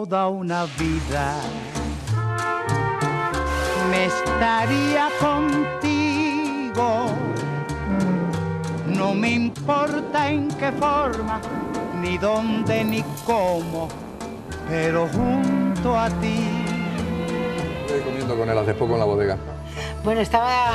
toda una vida. Me estaría contigo, no me importa en qué forma, ni dónde ni cómo, pero junto a ti. Estoy comiendo con él hace poco en la bodega. Bueno, estaba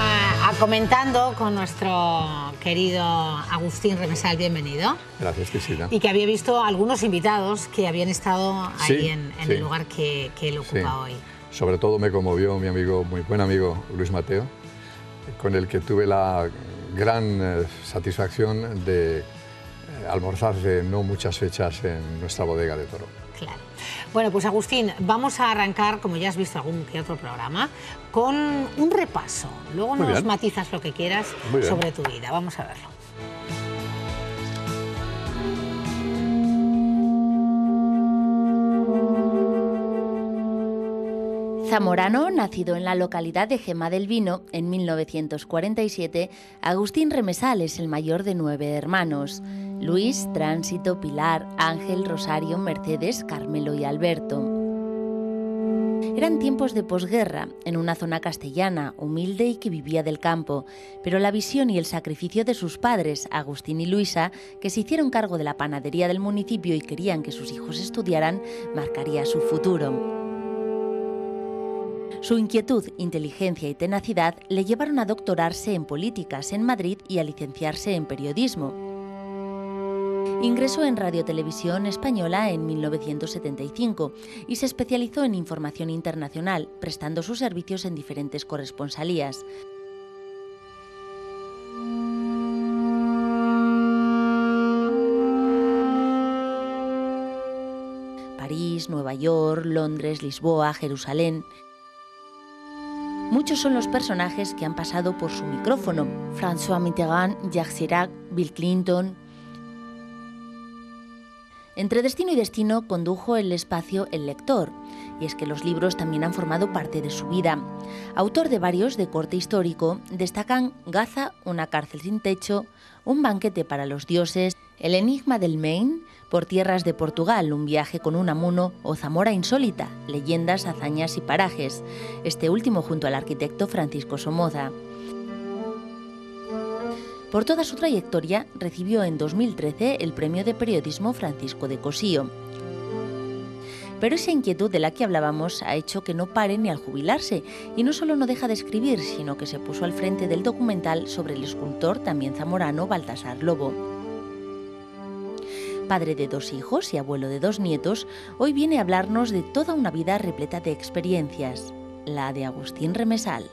comentando con nuestro querido Agustín Remesal, bienvenido. Gracias, Cristina. Y que había visto algunos invitados que habían estado ahí en el lugar que él ocupa hoy. Sobre todo me conmovió mi amigo, muy buen amigo, Luis Mateo, con el que tuve la gran satisfacción de almorzar de no muchas fechas en nuestra bodega de Toro. Claro. Bueno, pues Agustín, vamos a arrancar, como ya has visto algún que otro programa, con un repaso. Luego nos matizas lo que quieras sobre tu vida. Vamos a verlo. Zamorano, nacido en la localidad de Gema del Vino en 1947, Agustín Remesal es el mayor de 9 hermanos: Luis, Tránsito, Pilar, Ángel, Rosario, Mercedes, Carmelo y Alberto. Eran tiempos de posguerra, en una zona castellana, humilde y que vivía del campo, pero la visión y el sacrificio de sus padres, Agustín y Luisa, que se hicieron cargo de la panadería del municipio y querían que sus hijos estudiaran, marcaría su futuro. Su inquietud, inteligencia y tenacidad le llevaron a doctorarse en políticas en Madrid y a licenciarse en periodismo. Ingresó en Radio Televisión Española en 1975 y se especializó en información internacional, prestando sus servicios en diferentes corresponsalías. París, Nueva York, Londres, Lisboa, Jerusalén. Muchos son los personajes que han pasado por su micrófono: François Mitterrand, Jacques Chirac, Bill Clinton. Entre destino y destino condujo el espacio El Lector, y es que los libros también han formado parte de su vida. Autor de varios de corte histórico, destacan Gaza, una cárcel sin techo, Un banquete para los dioses, El enigma del Maine, Por tierras de Portugal, un viaje con Unamuno, o Zamora insólita, leyendas, hazañas y parajes, este último junto al arquitecto Francisco Somoza. Por toda su trayectoria, recibió en 2013 el Premio de Periodismo Francisco de Cossío. Pero esa inquietud de la que hablábamos ha hecho que no pare ni al jubilarse, y no solo no deja de escribir, sino que se puso al frente del documental sobre el escultor también zamorano Baltasar Lobo. Padre de 2 hijos y abuelo de 2 nietos, hoy viene a hablarnos de toda una vida repleta de experiencias, la de Agustín Remesal.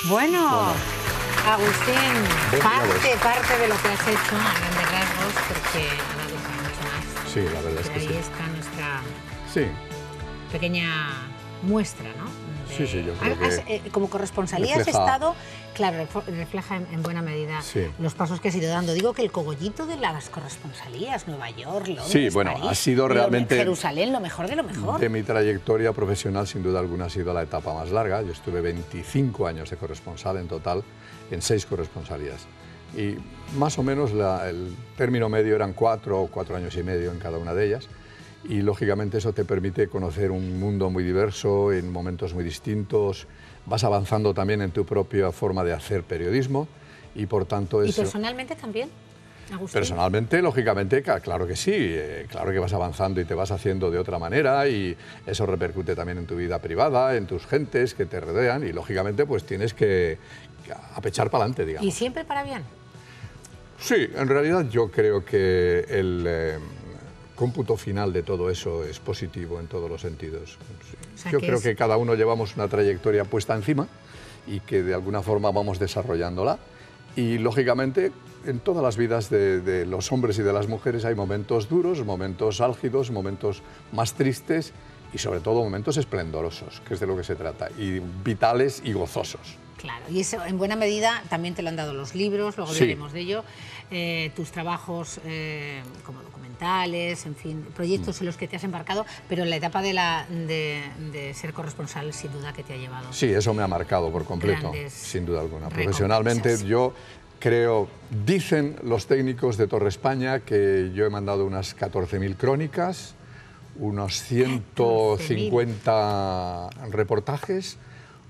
Bueno, Agustín, parte de lo que has hecho a grandes rasgos, porque ha dado mucho más. Sí, la verdad es que ahí sí. está nuestra pequeña muestra, ¿no? Sí, yo creo que como corresponsalía has estado, claro, refleja en buena medida los pasos que has ido dando. Digo que el cogollito de las corresponsalías, Nueva York, Londres, París, ha sido realmente Jerusalén, lo mejor de lo mejor. De mi trayectoria profesional, sin duda alguna, ha sido la etapa más larga. Yo estuve 25 años de corresponsal en total, en 6 corresponsalías. Y más o menos el término medio eran 4 o 4 años y medio en cada una de ellas. Y lógicamente eso te permite conocer un mundo muy diverso, en momentos muy distintos. Vas avanzando también en tu propia forma de hacer periodismo y por tanto ¿Y personalmente también, Agustín? Personalmente, lógicamente, claro que sí. Claro que vas avanzando y te vas haciendo de otra manera y eso repercute también en tu vida privada, en tus gentes que te rodean y lógicamente pues tienes que apechar para adelante, digamos. ¿Y siempre para bien? Sí, en realidad yo creo que el cómputo final de todo eso es positivo en todos los sentidos. O sea, yo creo que cada uno llevamos una trayectoria puesta encima y que de alguna forma vamos desarrollándola. Y lógicamente en todas las vidas de los hombres y de las mujeres hay momentos duros, momentos álgidos, momentos más tristes y sobre todo momentos esplendorosos, que es de lo que se trata, y vitales y gozosos. Claro, y eso en buena medida también te lo han dado los libros, luego hablaremos de ello, tus trabajos como documentales, en fin, proyectos en los que te has embarcado, pero la etapa de ser corresponsal sin duda que te ha llevado. Sí, eso me ha marcado por completo, sin duda alguna. Profesionalmente yo creo, dicen los técnicos de Torre España que yo he mandado unas 14.000 crónicas, unos 150 reportajes,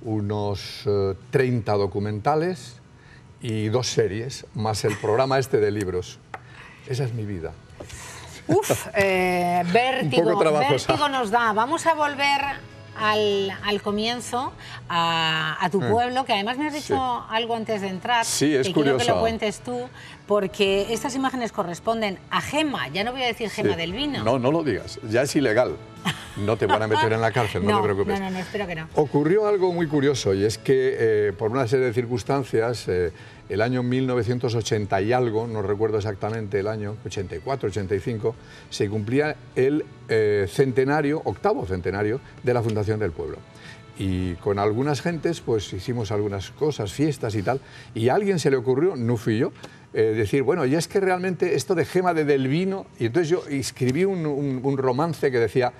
unos 30 documentales y 2 series, más el programa este de libros. Esa es mi vida. Uf, vértigo, vértigo nos da. Vamos a volver al comienzo, a tu pueblo, que además me has dicho algo antes de entrar. Sí, es curioso. Quiero que lo cuentes tú, porque estas imágenes corresponden a Gema, ya no voy a decir Gema del Vino. No, no lo digas, ya es ilegal. No te van a meter en la cárcel, no te preocupes. No, espero que no. Ocurrió algo muy curioso, y es que por una serie de circunstancias, el año 1980 y algo, no recuerdo exactamente el año, 84, 85, se cumplía el octavo centenario de la fundación del pueblo. Y con algunas gentes pues hicimos algunas cosas, fiestas y tal, y a alguien se le ocurrió, no fui yo, decir, bueno, y es que realmente esto de Gema del Vino, y entonces yo escribí un romance que decía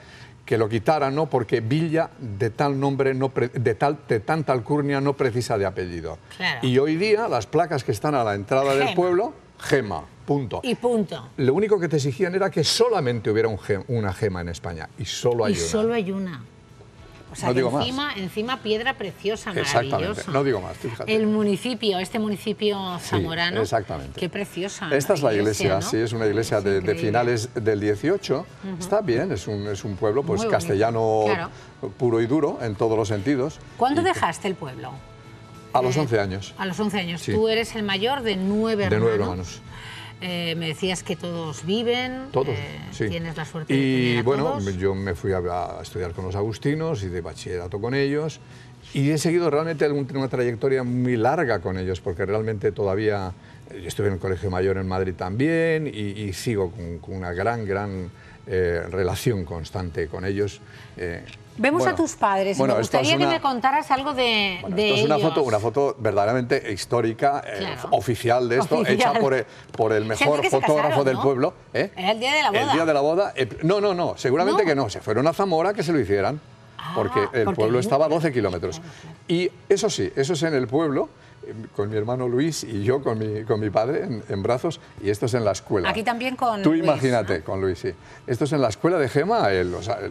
que lo quitaran, ¿no? Porque Villa de tal nombre, de tanta alcurnia no precisa de apellido. Claro. Y hoy día las placas que están a la entrada del pueblo, Gema, punto. Y punto. Lo único que te exigían era que solamente hubiera una Gema en España, y solo hay una. Y solo hay una. O sea, no digo encima piedra preciosa, exactamente, maravillosa. No digo más, fíjate. El municipio, este municipio zamorano, sí, exactamente. Qué preciosa. Esta es la iglesia, ¿no? Sí, es una iglesia de finales del 18. Está bien, es un pueblo pues castellano, claro, puro y duro en todos los sentidos. ¿Cuándo dejaste el pueblo? A los 11 años. A los 11 años. Sí. Tú eres el mayor de 9 hermanos. De 9 hermanos. Me decías que todos viven, todos, sí. Tienes la suerte de tener a bueno, todos. Yo me fui a estudiar con los agustinos y de bachillerato con ellos, y he seguido realmente una trayectoria muy larga con ellos, porque realmente todavía yo estuve en el Colegio Mayor en Madrid también, y sigo con una gran relación constante con ellos. Vemos a tus padres, me gustaría que me contaras algo de ellos. Esto es una foto verdaderamente histórica, claro, oficial de esto, hecha por el mejor fotógrafo del pueblo. ¿Era el día de la boda? El día de la boda, no, seguramente que no, se fueron a Zamora que se lo hicieran, porque el pueblo estaba a 12 kilómetros. Y eso sí, eso es en el pueblo, con mi hermano Luis y yo con mi padre en brazos, y esto es en la escuela. Aquí también con Tú Luis, imagínate, ¿no? Con Luis, sí. Esto es en la escuela de Gema,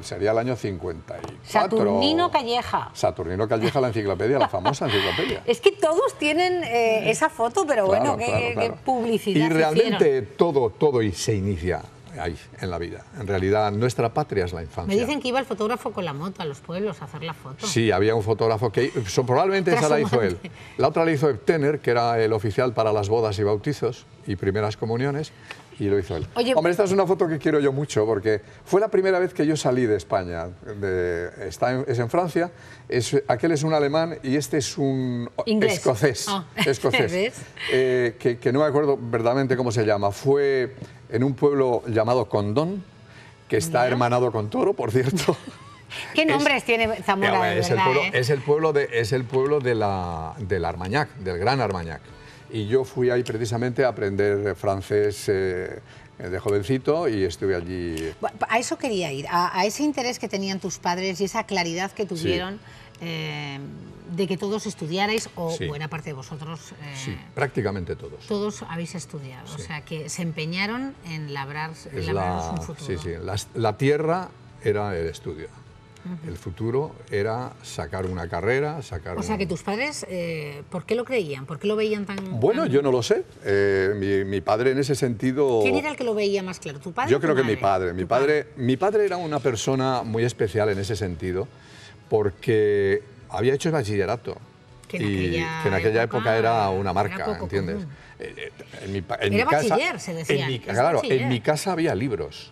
sería el año 54. Saturnino Calleja. Saturnino Calleja, la enciclopedia, la famosa enciclopedia. Es que todos tienen esa foto, pero claro, bueno, qué publicidad. Y realmente todo se inicia ahí, en la vida. En realidad, nuestra patria es la infancia. Me dicen que iba el fotógrafo con la moto a los pueblos a hacer la foto. Sí, había un fotógrafo que probablemente esa la hizo él. La otra la hizo Ebtener, que era el oficial para las bodas y bautizos y primeras comuniones, y lo hizo él. Oye, hombre, esta es una foto que quiero yo mucho, porque fue la primera vez que yo salí de España. Es en Francia, aquel es un alemán y este es un escocés. Escocés. Que no me acuerdo verdaderamente cómo se llama. Fue en un pueblo llamado Condón, que está hermanado con Toro, por cierto. ¿Qué nombres tiene Zamora, de verdad? Es el pueblo del Armagnac, del Gran Armagnac. Y yo fui ahí precisamente a aprender francés de jovencito, y estuve allí. A eso quería ir, a ese interés que tenían tus padres y esa claridad que tuvieron, de que todos estudiarais, o buena parte de vosotros. Sí, prácticamente todos. Todos habéis estudiado, o sea que se empeñaron en labraros un futuro. Sí. La tierra era el estudio. El futuro era sacar una carrera, O sea que tus padres, ¿por qué lo creían? ¿Por qué lo veían tan...? Bueno, yo no lo sé. Mi padre en ese sentido... ¿Quién era el que lo veía más claro? ¿Tu padre? Yo creo que mi padre. Mi padre era una persona muy especial en ese sentido, porque había hecho el bachillerato. Que en aquella época era una marca, ¿entiendes? Era bachiller, se decía. En mi casa había libros.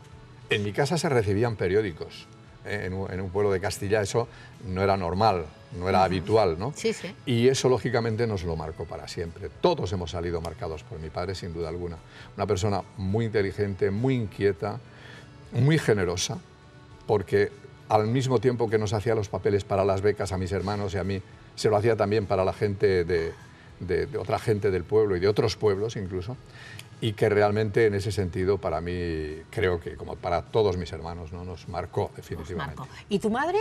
En mi casa se recibían periódicos. En un pueblo de Castilla eso no era normal, no era habitual, ¿no? Sí, sí. Y eso lógicamente nos lo marcó para siempre. Todos hemos salido marcados por mi padre, sin duda alguna. Una persona muy inteligente, muy inquieta, muy generosa, porque al mismo tiempo que nos hacía los papeles para las becas a mis hermanos y a mí, se lo hacía también para la gente de otra gente del pueblo y de otros pueblos incluso, y que realmente en ese sentido para mí, creo que como para todos mis hermanos, ¿no? Nos marcó definitivamente. Nos marcó. ¿Y tu madre?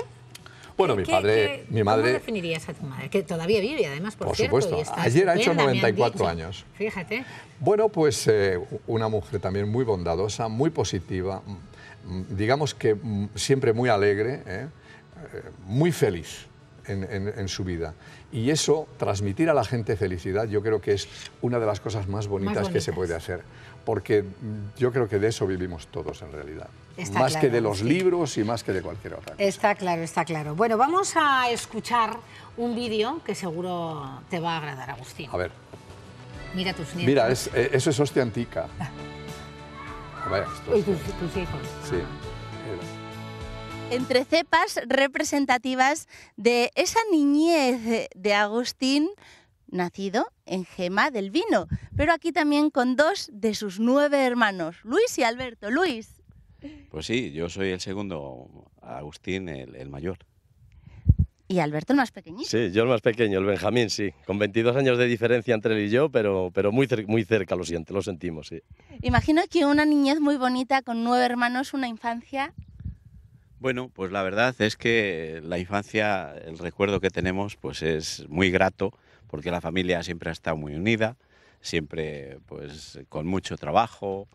Bueno, mi madre... ¿Cómo definirías a tu madre? Que todavía vive, además, por cierto. Por supuesto. Ayer ha hecho 94 años. Fíjate. Bueno, pues una mujer también muy bondadosa, muy positiva, digamos que siempre muy alegre, muy feliz en su vida. Y eso, transmitir a la gente felicidad, yo creo que es una de las cosas más bonitas que se puede hacer. Porque yo creo que de eso vivimos todos en realidad. Más que de los libros y más que de cualquier otra cosa. Está claro, está claro. Bueno, vamos a escuchar un vídeo que seguro te va a agradar, Agustín. A ver. Mira tus nietos. Mira, eso es hostia antica. A ver, y tus hijos. Sí. Entre cepas representativas de esa niñez de Agustín, nacido en Gema del Vino, pero aquí también con 2 de sus 9 hermanos, Luis y Alberto. Luis. Pues sí, yo soy el segundo, Agustín el mayor. ¿Y Alberto el más pequeñito? Sí, yo el más pequeño, el Benjamín, sí. Con 22 años de diferencia entre él y yo, pero muy cerca lo sentimos, sí. Imagino que una niñez muy bonita con 9 hermanos, una infancia... Bueno, pues la verdad es que la infancia, el recuerdo que tenemos, pues es muy grato, porque la familia siempre ha estado muy unida, siempre pues con mucho trabajo,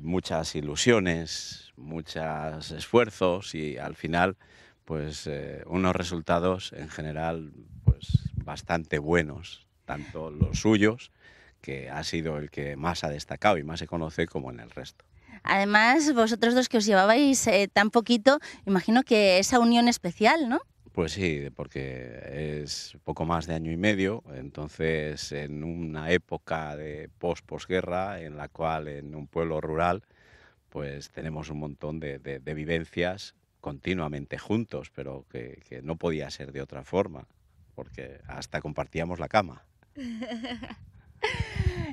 muchas ilusiones, muchos esfuerzos y al final pues unos resultados en general pues bastante buenos, tanto los suyos, que ha sido el que más ha destacado y más se conoce, como en el resto. Además, vosotros 2 que os llevabais tan poquito, imagino que esa unión especial, ¿no? Pues sí, porque es poco más de año y medio, entonces en una época de posguerra en la cual en un pueblo rural pues tenemos un montón de vivencias continuamente juntos, pero que no podía ser de otra forma, porque hasta compartíamos la cama.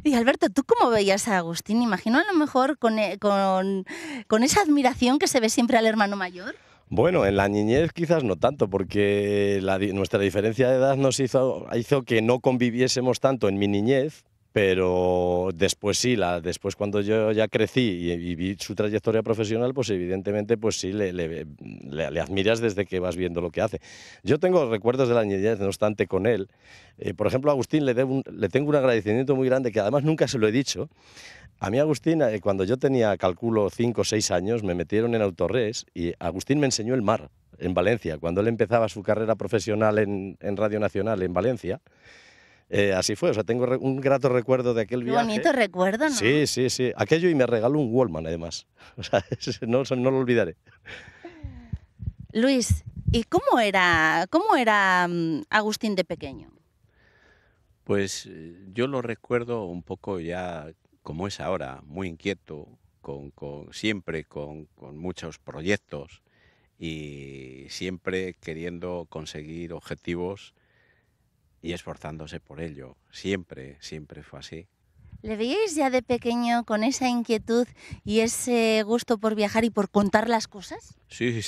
Y Alberto, ¿tú cómo veías a Agustín? Imagino a lo mejor con esa admiración que se ve siempre al hermano mayor. Bueno, en la niñez quizás no tanto, porque nuestra diferencia de edad nos hizo que no conviviésemos tanto en mi niñez, pero después sí, después cuando yo ya crecí y vi su trayectoria profesional, pues evidentemente pues sí, le admiras desde que vas viendo lo que hace. Yo tengo recuerdos de la niñez, no obstante, con él. Por ejemplo, a Agustín le tengo un agradecimiento muy grande, que además nunca se lo he dicho. A mí Agustín, cuando yo tenía, calculo, 5 o 6 años, me metieron en Autores y Agustín me enseñó el mar en Valencia, cuando él empezaba su carrera profesional en Radio Nacional en Valencia. Así fue, o sea, tengo un grato recuerdo de aquel viaje. Qué bonito recuerdo, ¿no? Sí, sí, sí. Aquello, y me regaló un Wallman, además. O sea, no lo olvidaré. Luis, ¿y cómo era Agustín de pequeño? Pues yo lo recuerdo un poco ya como es ahora, muy inquieto, siempre con muchos proyectos y siempre queriendo conseguir objetivos y esforzándose por ello. Siempre fue así. ¿Le veíais ya de pequeño con esa inquietud y ese gusto por viajar y por contar las cosas? Sí,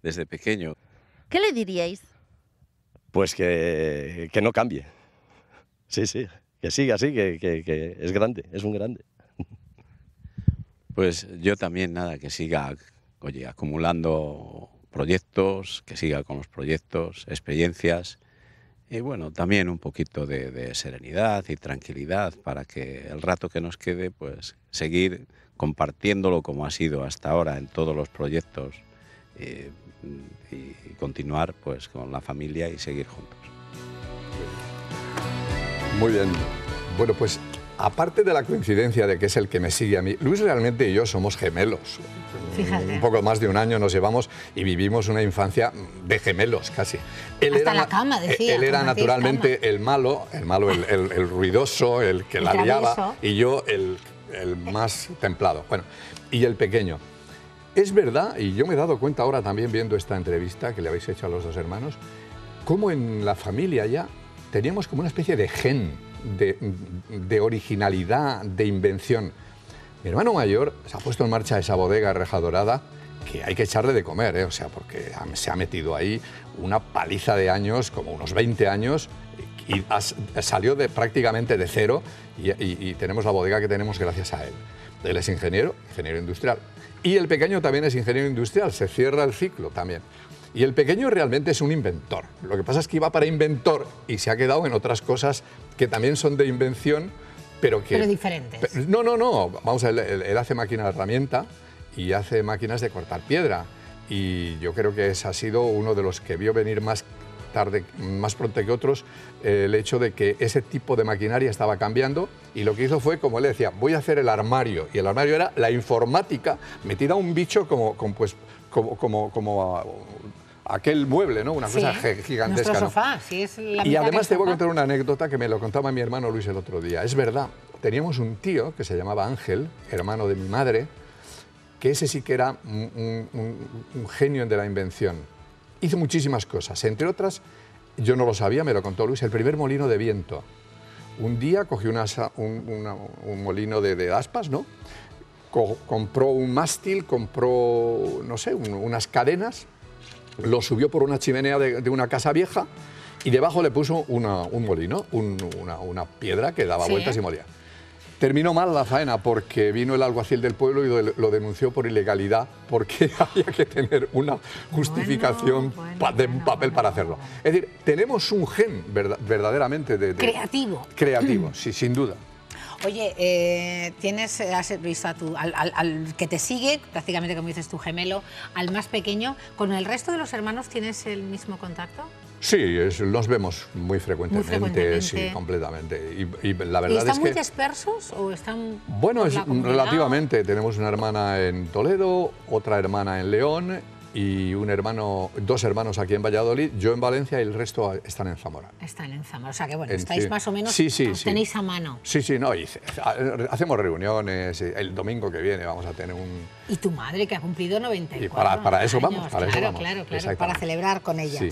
desde pequeño. ¿Qué le diríais? Pues que no cambie. Sí, que siga así, que es grande, es un grande. Pues yo también, que siga, acumulando proyectos, que siga con los proyectos, experiencias. Y bueno, también un poquito de serenidad y tranquilidad para que el rato que nos quede, pues seguir compartiéndolo como ha sido hasta ahora en todos los proyectos y continuar pues con la familia y seguir juntos. Muy bien. Bueno, pues aparte de la coincidencia de que es el que me sigue a mí, Luis realmente y yo somos gemelos. Fíjate. Un poco más de un año nos llevamos y vivimos una infancia de gemelos casi. Hasta la cama, decía. Él era naturalmente el malo, el ruidoso, el que la liaba, y yo el más templado. Bueno, y el pequeño. Es verdad, y yo me he dado cuenta ahora también viendo esta entrevista que le habéis hecho a los 2 hermanos, cómo en la familia ya teníamos como una especie de gen de originalidad, de invención. Mi hermano mayor se ha puesto en marcha esa bodega Reja Dorada, que hay que echarle de comer, o sea, porque se ha metido ahí una paliza de años, como unos 20 años, y salió prácticamente de cero y tenemos la bodega que tenemos gracias a él. Él es ingeniero industrial. Y el pequeño también es ingeniero industrial, se cierra el ciclo también. Y el pequeño realmente es un inventor. Lo que pasa es que iba para inventor y se ha quedado en otras cosas que también son de invención, pero diferentes. No. Vamos a ver, él hace máquinas de herramienta y hace máquinas de cortar piedra. Y yo creo que ese ha sido uno de los que vio venir más pronto que otros, el hecho de que ese tipo de maquinaria estaba cambiando, y lo que hizo fue, como él decía, voy a hacer el armario, y el armario era la informática metida a un bicho como aquel mueble, ¿no? Una cosa gigantesca. Nuestro sofá, ¿no? Sí, es la y además te voy a sofá. contar una anécdota que me lo contaba mi hermano Luis el otro día. Es verdad, teníamos un tío que se llamaba Ángel, hermano de mi madre, que ese sí que era un genio de la invención. Hizo muchísimas cosas, entre otras, yo no lo sabía, me lo contó Luis, el primer molino de viento. Un día cogió un molino de aspas, ¿no? Compró un mástil, compró, no sé, unas cadenas, lo subió por una chimenea de una casa vieja y debajo le puso un molino, una piedra que daba vueltas y molía. Terminó mal la faena porque vino el alguacil del pueblo y lo denunció por ilegalidad, porque había que tener una justificación de un papel para hacerlo. Es decir, tenemos un gen verdaderamente creativo, sí, sin duda. Oye, has visto al que te sigue, prácticamente como dices tu gemelo, al más pequeño. ¿Con el resto de los hermanos tienes el mismo contacto? Sí, los vemos muy frecuentemente, sí, completamente. Y la verdad ¿Están es muy que dispersos o están...? Bueno, relativamente. Tenemos una hermana en Toledo, otra hermana en León y dos hermanos aquí en Valladolid, yo en Valencia y el resto están en Zamora. Están en Zamora, o sea que bueno, estáis más o menos, tenéis a mano. Sí, no, hacemos reuniones, el domingo que viene vamos a tener un... Y tu madre, que ha cumplido 94 y para eso años. vamos, para eso vamos. Claro, para celebrar con ella. Sí.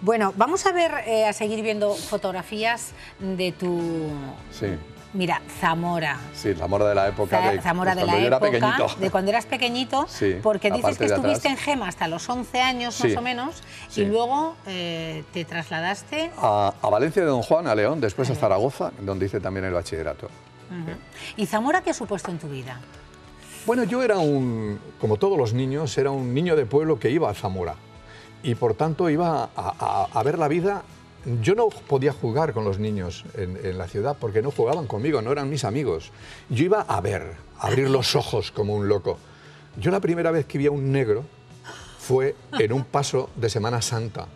Bueno, vamos a ver, a seguir viendo fotografías de tu... Sí. Mira, Zamora. Sí, Zamora de la época de cuando eras pequeñito, sí, porque dices que estuviste en Gema hasta los 11 años más o menos, y luego te trasladaste... A Valencia de Don Juan, a León, después a Zaragoza, donde hice también el bachillerato. ¿Y Zamora qué ha supuesto en tu vida? Bueno, yo era como todos los niños, era un niño de pueblo que iba a Zamora, y por tanto iba a ver la vida. Yo no podía jugar con los niños en la ciudad porque no jugaban conmigo, no eran mis amigos. Yo iba a abrir los ojos como un loco. Yo la primera vez que vi a un negro fue en un paso de Semana Santa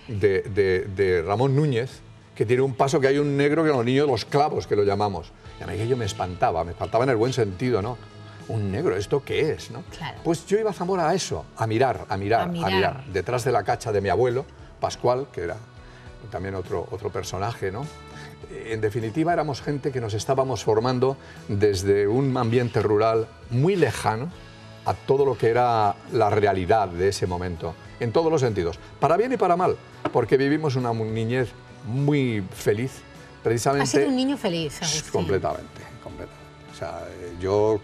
de Ramón Núñez, que tiene un paso que hay un negro que los niños, los clavos que lo llamamos. Y a mí aquello me espantaba en el buen sentido, ¿no? Un negro, ¿esto qué es? ¿No? Claro. Pues yo iba a Zamora a eso, a mirar, detrás de la cacha de mi abuelo, Pascual, que era también otro personaje, ¿no? En definitiva, éramos gente que nos estábamos formando desde un ambiente rural muy lejano a todo lo que era la realidad de ese momento, en todos los sentidos, para bien y para mal, porque vivimos una niñez muy feliz, precisamente... ¿Has sido un niño feliz, Agustín? Completamente. O sea, yo,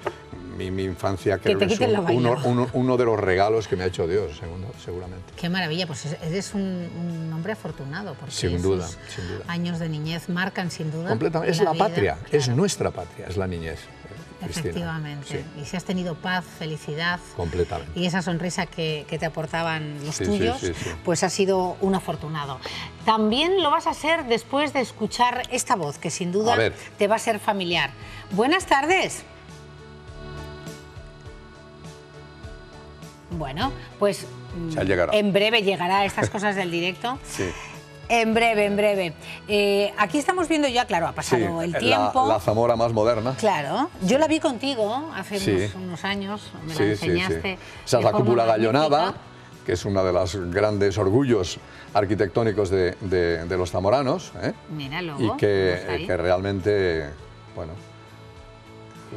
mi infancia creo que es uno de los regalos que me ha hecho Dios, seguramente. Qué maravilla, pues eres un hombre afortunado, porque sin duda. Años de niñez marcan sin duda. Completamente, es la patria, es nuestra patria, es la niñez. Efectivamente, sí. Y si has tenido paz, felicidad completamente, y esa sonrisa que te aportaban los tuyos, pues has sido un afortunado. También lo vas a ser después de escuchar esta voz, que sin duda te va a ser familiar. Buenas tardes. Bueno, pues en breve llegará estas cosas del directo. Sí. En breve. Aquí estamos viendo ya, claro, ha pasado el tiempo. La Zamora más moderna. Claro. Yo la vi contigo hace unos años, me la enseñaste. Esa es la cúpula gallonada, que es uno de los grandes orgullos arquitectónicos de los zamoranos. Míralo. Y que realmente, bueno...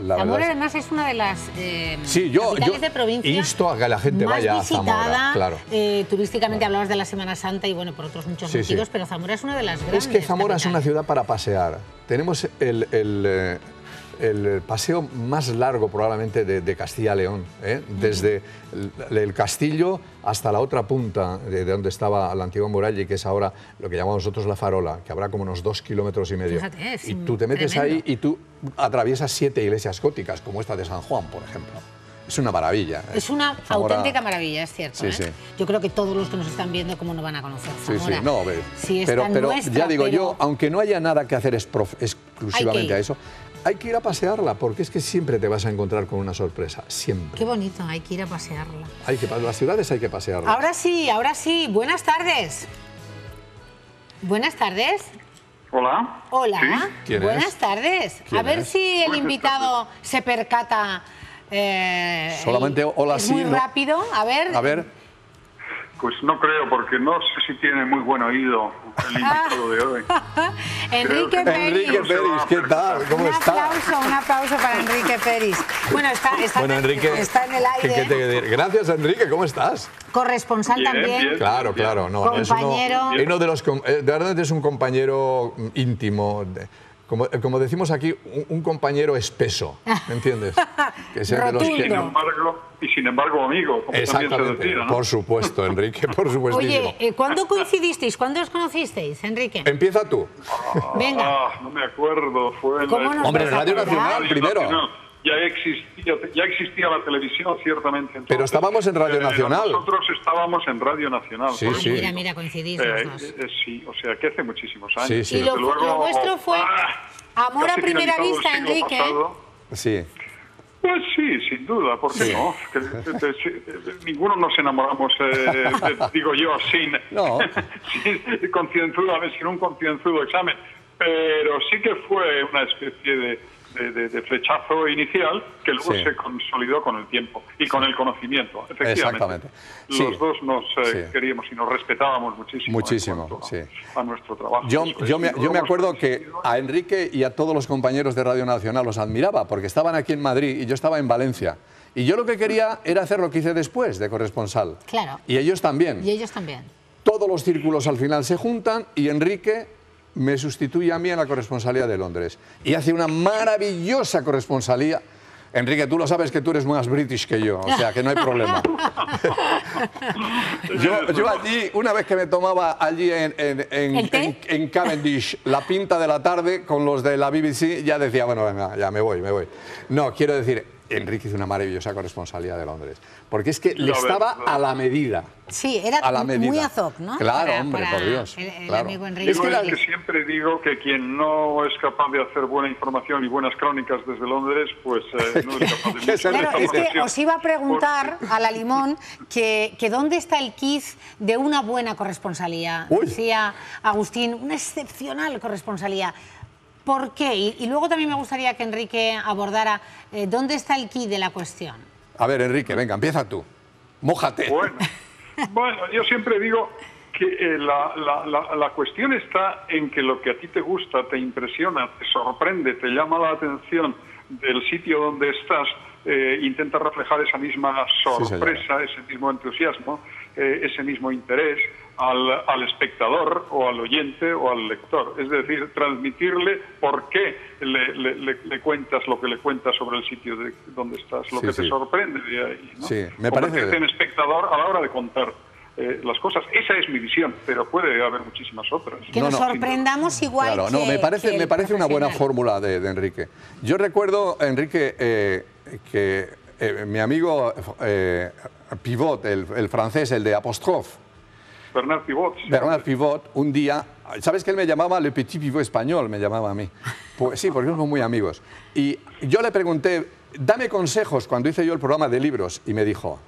Zamora además es una de las capitales de provincia insto a que la gente vaya a Zamora, claro. Turísticamente hablabas de la Semana Santa y bueno, por otros muchos motivos, pero Zamora es una de las grandes Es que Zamora capitales. Es una ciudad para pasear. Tenemos el paseo más largo probablemente de Castilla y León, desde el castillo hasta la otra punta de donde estaba la antigua muralla y que es ahora lo que llamamos nosotros la Farola, que habrá como unos 2,5 kilómetros. Fíjate, y tú te metes tremendo. ahí y tú atraviesas 7 iglesias góticas, como esta de San Juan, por ejemplo. Es una maravilla. Es una Zamora... auténtica maravilla, es cierto. Sí, sí. Yo creo que todos los que nos están viendo, ¿cómo no van a conocer Zamora? Sí, no, Sí, pero nuestra, ya digo, pero... yo, aunque no haya nada que hacer exclusivamente a eso, hay que ir a pasearla, porque es que siempre te vas a encontrar con una sorpresa, siempre. Qué bonito, hay que ir a pasearla. Las ciudades hay que pasearlas. Ahora sí, buenas tardes. Buenas tardes. Hola. Hola. ¿Sí? ¿Quién Buenas es? tardes. ¿Quién A ver es? si el Buenas invitado se percata. Solamente hola es sí, muy no. rápido. A ver. A ver, Pues no creo, porque no sé si tiene muy buen oído el invitado de hoy. Enrique Peris. Enrique Peris, ¿qué tal? ¿Cómo Un está? aplauso para Enrique Peris. Bueno, Enrique, está en el aire. Gracias, Enrique, ¿cómo estás? Corresponsal Bien, también. bien. Claro, claro. No, Compañero. es uno de los... De verdad es un compañero íntimo, como decimos aquí, un compañero espeso, ¿me entiendes? Que es el de los que... Rotundo. Sin embargo, amigo, como también se Exactamente, decía, ¿no? por supuesto, Enrique, por supuestísimo. Oye, ¿cuándo coincidisteis? ¿Cuándo os conocisteis, Enrique? Empieza tú. Venga. No me acuerdo, fue en ¿Cómo no Hombre, vas en a Radio acordar? Nacional primero. Nacional. Ya existía la televisión, ciertamente. Entonces, Pero estábamos en Radio Nacional. Nosotros estábamos en Radio Nacional. Sí, Ah, sí. mira, coincidís los dos. Sí, o sea, que hace muchísimos años. Sí, sí. Y lo Desde luego, vuestro fue amor a casi primera finalizado el vista, siglo Enrique. pasado. Sí. Pues sí, sin duda, ¿por qué no? Ninguno nos enamoramos, digo yo, No. sin concienzudamente, sin un concienzudo examen, pero sí que fue una especie de flechazo inicial que luego Sí. se consolidó con el tiempo y con el conocimiento, efectivamente. Exactamente. Sí. Los dos nos Sí. queríamos y nos respetábamos muchísimo. Muchísimo, en cuanto sí. a nuestro trabajo. Yo me Hemos acuerdo que coincidido. a Enrique y a todos los compañeros de Radio Nacional los admiraba, porque estaban aquí en Madrid y yo estaba en Valencia. Y yo lo que quería era hacer lo que hice después, de corresponsal. Claro. Y ellos también. Y ellos también. Todos los círculos al final se juntan y Enrique me sustituye a mí en la corresponsalía de Londres. Y hace una maravillosa corresponsalía. Enrique, tú lo sabes que tú eres más british que yo, o sea que no hay problema. yo allí, una vez que me tomaba allí en Cavendish la pinta de la tarde con los de la BBC, ya decía, bueno, venga, ya me voy. No, quiero decir, Enrique hizo una maravillosa corresponsalía de Londres, porque es que le estaba a la medida. Sí, era A la medida. muy azoc, ¿no? Claro, hombre, por Dios. El claro. amigo Enrique. Es que Yo es que siempre digo que quien no es capaz de hacer buena información y buenas crónicas desde Londres, pues no es capaz de Que se mucha Claro, es que información. os iba a preguntar a la Limón que dónde está el quiz de una buena corresponsalía. Uy. Decía Agustín, una excepcional corresponsalía. ¿Por qué? Y luego también me gustaría que Enrique abordara dónde está el quid de la cuestión. A ver, Enrique, venga, empieza tú. Mójate. Bueno, yo siempre digo que la cuestión está en que lo que a ti te gusta, te impresiona, te sorprende, te llama la atención del sitio donde estás, intenta reflejar esa misma sorpresa, ese mismo entusiasmo, ese mismo interés al espectador o al oyente o al lector. Es decir, transmitirle por qué le cuentas lo que le cuentas sobre el sitio donde estás, lo que te sorprende de ahí, ¿no? Sí, me parece... Convertirte en espectador a la hora de contar las cosas. Esa es mi visión, pero puede haber muchísimas otras. Que nos sorprendamos igual claro, que... no, me parece una buena profesional. fórmula de Enrique. Yo recuerdo, Enrique, que mi amigo Pivot, el francés, el de Apostrophe, Bernard Pivot. Bernard Pivot, un día, ¿sabes que él me llamaba Le Petit Pivot español? Me llamaba a mí. Pues sí, porque somos muy amigos. Y yo le pregunté, dame consejos cuando hice yo el programa de libros, y me dijo,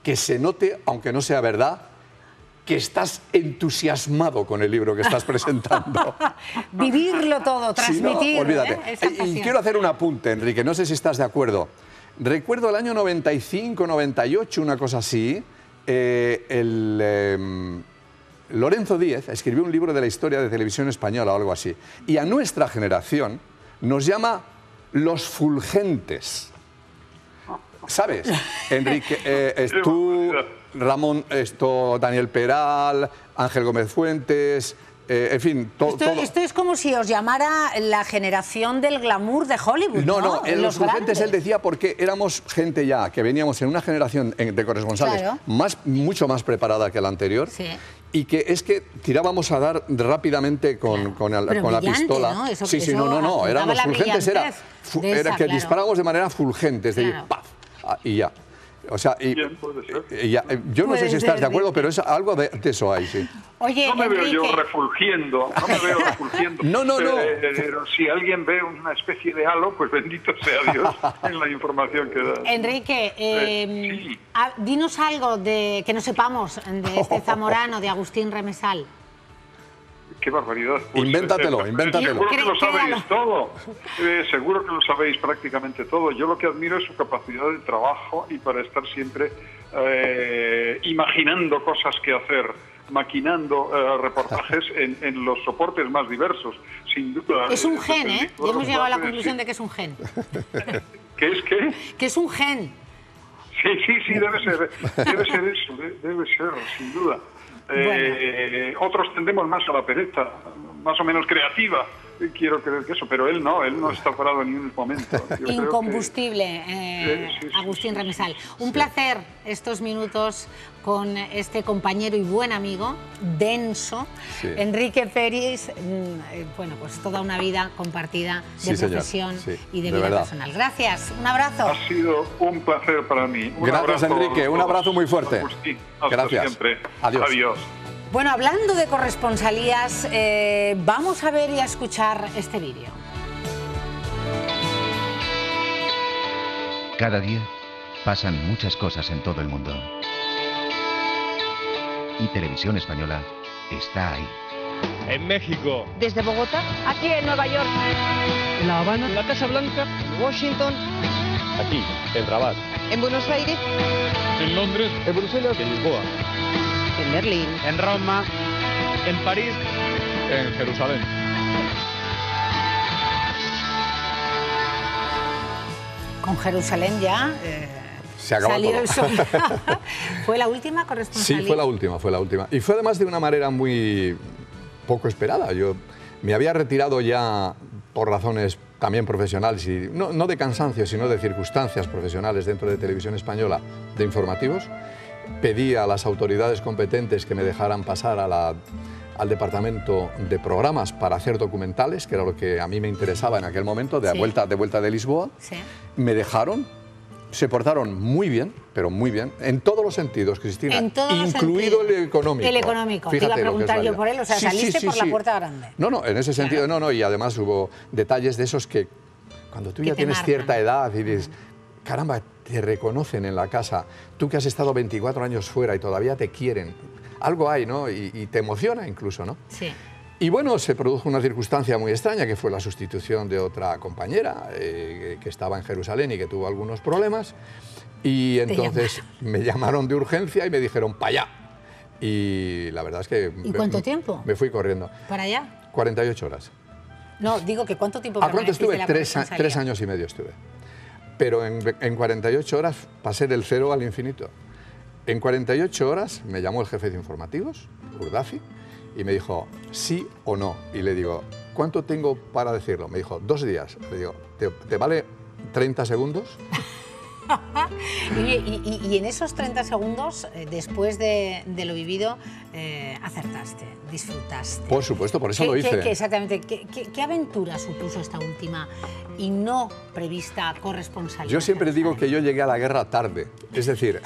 que se note, aunque no sea verdad, que estás entusiasmado con el libro que estás presentando. Vivirlo todo, transmitirlo. Si no, olvídate. Esa Y pasión. quiero hacer un apunte, Enrique, no sé si estás de acuerdo. Recuerdo el año 95, 98, una cosa así, Lorenzo Díez escribió un libro de la historia de televisión española o algo así. Y a nuestra generación nos llama los fulgentes. ¿Sabes? Enrique, tú, Ramón, Daniel Peral, Ángel Gómez Fuentes, en fin, todo... Esto es como si os llamara la generación del glamour de Hollywood, ¿no? No, en Los Fulgentes grandes. él decía porque éramos gente ya, que veníamos en una generación de corresponsales Claro. mucho más preparada que la anterior. Sí. Y que es que tirábamos a dar rápidamente con la brillante, pistola. ¿no? Eso- sí, eso no, eran apuntaba los la fulgentes, era brillantez de esa, que claro. disparábamos de manera fulgente, es decir, Claro. ¡paf! Y ya. O sea, Bien, puede ser. yo no sé Puede si estás ser, de acuerdo, sí. pero es algo de eso hay, sí. Oye, No me veo yo Enrique, refulgiendo, No. Pero si alguien ve una especie de halo, pues bendito sea Dios en la información que da. Enrique, Sí. dinos algo de que no sepamos de este zamorano, de Agustín Remesal. Qué barbaridad. Pues, invéntatelo. Seguro que lo sabéis Créalo. todo. Seguro que lo sabéis prácticamente todo. Yo lo que admiro es su capacidad de trabajo y para estar siempre imaginando cosas que hacer, maquinando reportajes en los soportes más diversos, sin duda. Es un gen, ¿eh? Los Ya hemos llegado a la reportajes, conclusión sí. de que es un gen. ¿Qué es qué? Que es un gen. Sí, debe ser eso, debe ser, sin duda. Otros tendemos más a la pereza, más o menos creativa, quiero creer que eso, pero él no está parado ni un momento. Yo creo que- Incombustible, sí, Agustín sí, Remesal. Un placer estos minutos con este compañero y buen amigo, denso, Sí. Enrique Peris. Bueno, pues toda una vida compartida de Sí, señor, profesión sí, y de de vida verdad. personal. Gracias, un abrazo. Ha sido un placer para mí. Un Gracias, abrazo Enrique, a un todos. abrazo muy fuerte. Agustín, hasta Gracias. siempre. Adiós. Adiós. Bueno, hablando de corresponsalías, vamos a ver y a escuchar este vídeo. Cada día pasan muchas cosas en todo el mundo. Y Televisión Española está ahí. En México, Desde Bogotá, aquí en Nueva York, en La Habana, en la Casa Blanca, Washington, Aquí, en Rabat. en Buenos Aires, en Londres, En Bruselas. En Lisboa. en Berlín. en Roma, en París, En Jerusalén. Con Jerusalén ya Se acabó salió todo. el sol. ¿Fue la última corresponsalía? Sí, fue la última. Y fue además de una manera muy poco esperada. Yo me había retirado ya por razones también profesionales, y no de cansancio, sino de circunstancias profesionales dentro de Televisión Española, de informativos. Pedí a las autoridades competentes que me dejaran pasar al departamento de programas para hacer documentales, que era lo que a mí me interesaba en aquel momento, de Sí. vuelta de Lisboa. Sí. Me dejaron, se portaron muy bien, pero muy bien, en todos los sentidos, Cristina, En todos los incluido sentidos. el económico. El económico. Te Fíjate iba a lo que es preguntar la yo vida. por él, o sea, Sí, saliste sí, por la sí. puerta grande. No, en ese sentido, Claro. y además hubo detalles de esos que cuando tú Que ya te tienes marcan. cierta edad y dices, caramba, te reconocen en la casa, tú que has estado 24 años fuera y todavía te quieren, algo hay, ¿no? Y te emociona incluso, ¿no? Sí. Y bueno, se produjo una circunstancia muy extraña, que fue la sustitución de otra compañera que estaba en Jerusalén y que tuvo algunos problemas. Y entonces me llamaron de urgencia y me dijeron, para allá. Y la verdad es que... ¿Y cuánto tiempo? Me fui corriendo. ¿Para allá? 48 horas. No, digo que ¿cuánto tiempo ¿A cuánto permaneciste estuve? en la 3 corresponsalía? años y medio estuve. Pero en 48 horas pasé del cero al infinito. En 48 horas me llamó el jefe de informativos, Urdaci, y me dijo, sí o no. Y le digo, ¿cuánto tengo para decirlo? Me dijo, 2 días. Le digo, ¿te vale 30 segundos? Y en esos 30 segundos, después de lo vivido, acertaste, disfrutaste. Por supuesto, por eso lo hice. Exactamente. ¿Qué aventura supuso esta última y no prevista corresponsalía? Yo siempre digo que yo llegué a la guerra tarde. Es decir...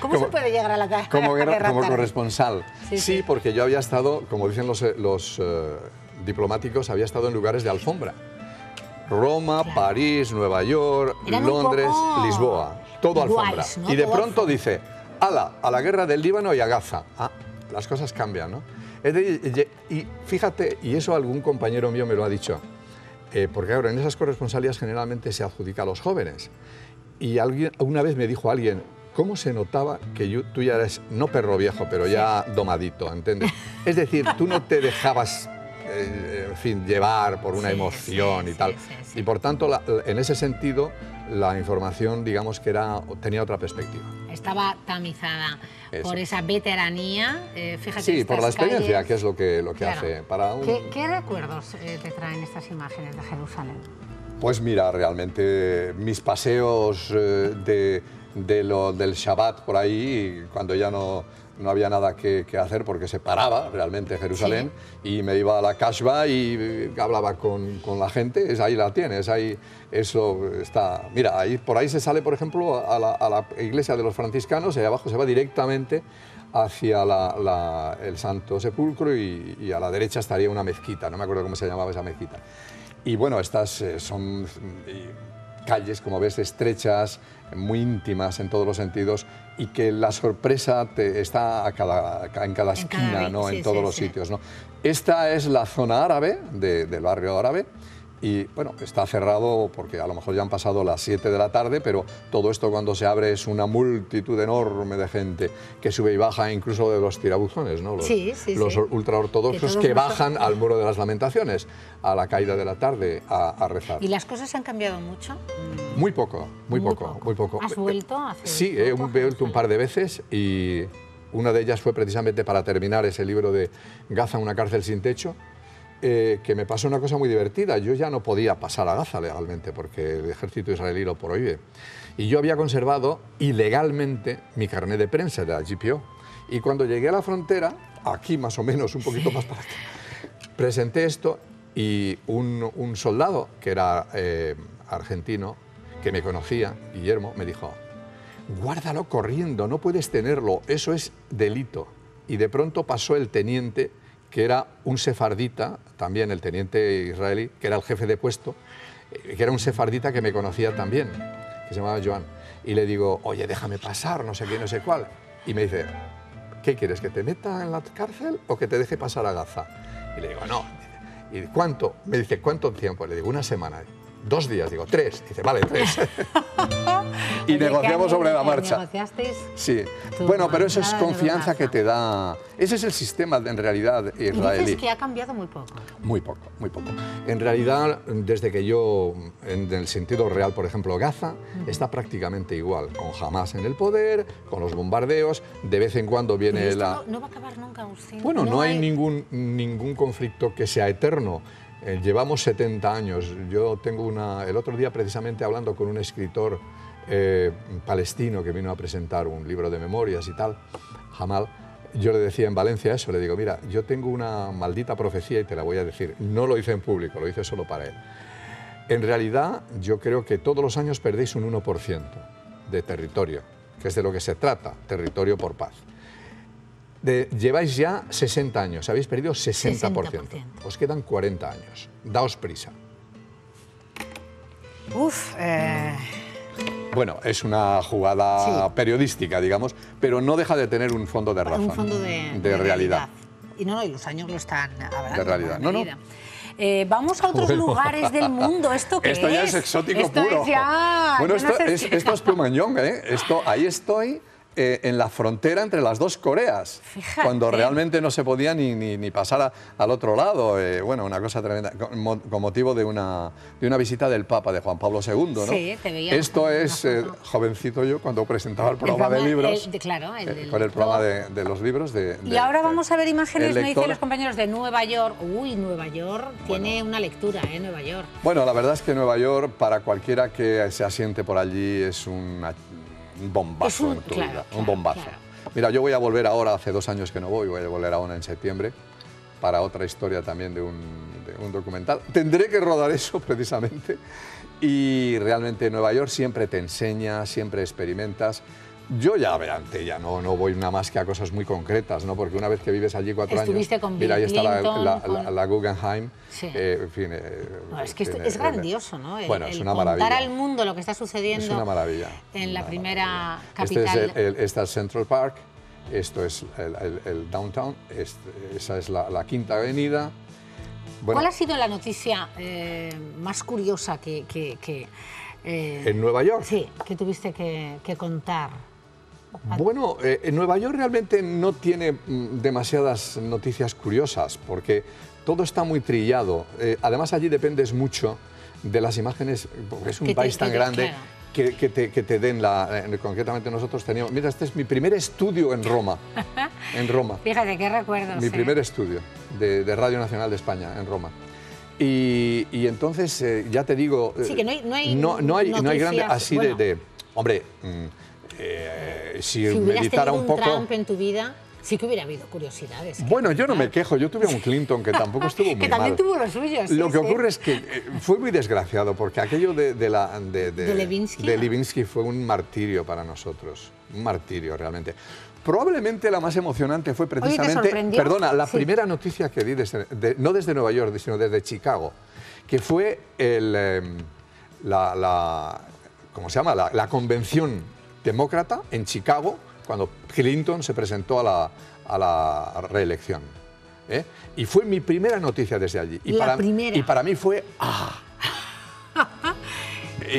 ¿Cómo se puede llegar a la guerra? Como tarde? corresponsal. Sí, Sí, sí. porque yo había estado, como dicen los diplomáticos, había estado en lugares de alfombra. Roma, Claro. París, Nueva York, Eran un Londres, poco Lisboa. Todo iguales, alfombra. ¿no? Y de Todo pronto alfombra. dice, ¡hala! A la guerra del Líbano y a Gaza. Ah, las cosas cambian, ¿no? Y fíjate, y eso algún compañero mío me lo ha dicho, porque ahora en esas corresponsalías generalmente se adjudica a los jóvenes. Y una vez me dijo alguien, ¿cómo se notaba que tú ya eres, no perro viejo, pero ya domadito, ¿entiendes? Es decir, tú no te dejabas, en fin, llevar por una Sí, emoción sí, y tal. sí, sí. Y por tanto, en ese sentido, la información, digamos que tenía otra perspectiva. estaba tamizada Eso. por esa veteranía. Fíjate, Sí, por la estas experiencia, calles. que es lo que Claro. hace. Para un... ¿Qué recuerdos te traen estas imágenes de Jerusalén? Pues mira, realmente mis paseos del Shabbat por ahí, cuando ya no había nada que hacer porque se paraba realmente Jerusalén, y me iba a la Kashba y hablaba con la gente. Ahí la tienes, ahí eso está. Mira, por ahí se sale, por ejemplo, a la iglesia de los franciscanos, y abajo se va directamente hacia el Santo Sepulcro, y a la derecha estaría una mezquita, no me acuerdo cómo se llamaba esa mezquita. Y bueno, estas son calles, como ves, estrechas, muy íntimas en todos los sentidos, y que la sorpresa está en cada esquina, ¿no? En todos los sitios, ¿no? Esta es la zona árabe, del barrio árabe, y bueno, está cerrado porque a lo mejor ya han pasado las 7 de la tarde, pero todo esto cuando se abre es una multitud enorme de gente que sube y baja, incluso de los tirabuzones, ¿no? Los ultraortodoxos que bajan al Muro de las Lamentaciones a la caída de la tarde a rezar. ¿Y las cosas han cambiado mucho? Muy poco, muy poco. ¿Has vuelto a hacer? Sí, he vuelto un par de veces, y una de ellas fue precisamente para terminar ese libro de Gaza, una cárcel sin techo, que me pasó una cosa muy divertida. Yo ya no podía pasar a Gaza legalmente porque el ejército israelí lo prohíbe. Y yo había conservado ilegalmente mi carnet de prensa de la GPO. Y cuando llegué a la frontera, aquí más o menos, un poquito más para acá, presenté esto, y un soldado que era argentino, que me conocía, Guillermo, me dijo: guárdalo corriendo, no puedes tenerlo, eso es delito. Y de pronto pasó el teniente, que era un sefardita, también el teniente israelí, que era el jefe de puesto, que era un sefardita que me conocía también, que se llamaba Joan. Y le digo: oye, déjame pasar, no sé qué, no sé cuál. Y me dice: ¿qué quieres, que te meta en la cárcel o que te deje pasar a Gaza? Y le digo: no. ¿Y cuánto? Me dice: ¿cuánto tiempo? Le digo: una semana. 2 días, digo: 3. Dice: vale, 3. Y negociamos sobre la marcha. ¿Negociasteis? Sí. Bueno, pero eso es confianza que te da. Ese es el sistema en realidad israelí. Y dices que ha cambiado muy poco. Muy poco, muy poco. En realidad, desde que yo, en el sentido real, por ejemplo, Gaza está prácticamente igual, con Hamas en el poder, con los bombardeos, de vez en cuando viene Pero esto la... no va a acabar nunca, Agustín. Bueno, no hay ningún conflicto que sea eterno. Llevamos 70 años. Yo tengo el otro día, precisamente hablando con un escritor palestino que vino a presentar un libro de memorias y tal, Jamal, yo le decía en Valencia eso, le digo: mira, yo tengo una maldita profecía y te la voy a decir. No lo hice en público, lo hice solo para él. En realidad, yo creo que todos los años perdéis un 1% de territorio, que es de lo que se trata, territorio por paz. Lleváis ya 60 años, habéis perdido 60%. Os quedan 40 años. Daos prisa. Bueno, es una jugada periodística, digamos, pero no deja de tener un fondo de razón. Un fondo de realidad. Y y los años lo están hablando. De realidad. No. Vamos a otros lugares del mundo. ¿Esto qué es? Esto ya es exótico puro. Es ya... Bueno, esto es Plumañón, ¿eh? Ahí estoy en la frontera entre las dos Coreas, Fíjate. Cuando realmente no se podía ni pasar al otro lado. Bueno, una cosa tremenda, con motivo de una visita del Papa, de Juan Pablo II, ¿no? Sí, te veía. Esto es jovencito yo cuando presentaba el programa de libros, con el programa de los libros. Y ahora vamos a ver imágenes, me dicen lector. los compañeros, de Nueva York. Uy, Nueva York tiene una lectura, Nueva York. Bueno, la verdad es que Nueva York, para cualquiera que se asiente por allí, es un bombazo en tu vida, un bombazo. Claro. Mira, yo voy a volver ahora, hace 2 años que no voy a volver ahora en septiembre, para otra historia también de un documental. Tendré que rodar eso precisamente, y realmente Nueva York siempre te enseña, siempre experimentas. Yo ya, verante, ya no voy nada más que a cosas muy concretas, ¿no? Porque una vez que vives allí 4 años... Con mira, ahí está Clinton, la Guggenheim. Sí. En fin, es que es grandioso, ¿no? Bueno, es una maravilla. Contar al mundo lo que está sucediendo. Es una maravilla. En la primera capital. Esta es Central Park, esto es el Downtown, esa es la Quinta Avenida. Bueno, ¿cuál ha sido la noticia más curiosa en Nueva York? Sí, que tuviste que contar. Bueno, en Nueva York realmente no tiene demasiadas noticias curiosas, porque todo está muy trillado. Además, allí dependes mucho de las imágenes, porque es un país tan grande, que te den concretamente nosotros teníamos... Mira, este es mi primer estudio en Roma. En Roma. Fíjate, qué recuerdos. Mi primer estudio de Radio Nacional de España, en Roma. Y entonces, ya te digo... Sí, que no hay grande así bueno. Hombre, si meditara un poco... Trump en tu vida... Sí que hubiera habido curiosidades. Bueno, yo no me quejo. Yo tuve a un Clinton que tampoco estuvo muy mal. Que también tuvo los suyos. Lo que ocurre es que fue muy desgraciado, porque aquello de Levinsky fue un martirio para nosotros. Un martirio, realmente. Probablemente la más emocionante fue precisamente... Perdona, la primera noticia que di, no desde Nueva York, sino desde Chicago, que fue ¿cómo se llama? La convención demócrata en Chicago, cuando Clinton se presentó a la reelección. Y fue mi primera noticia desde allí. Y para mí fue... ¡ah!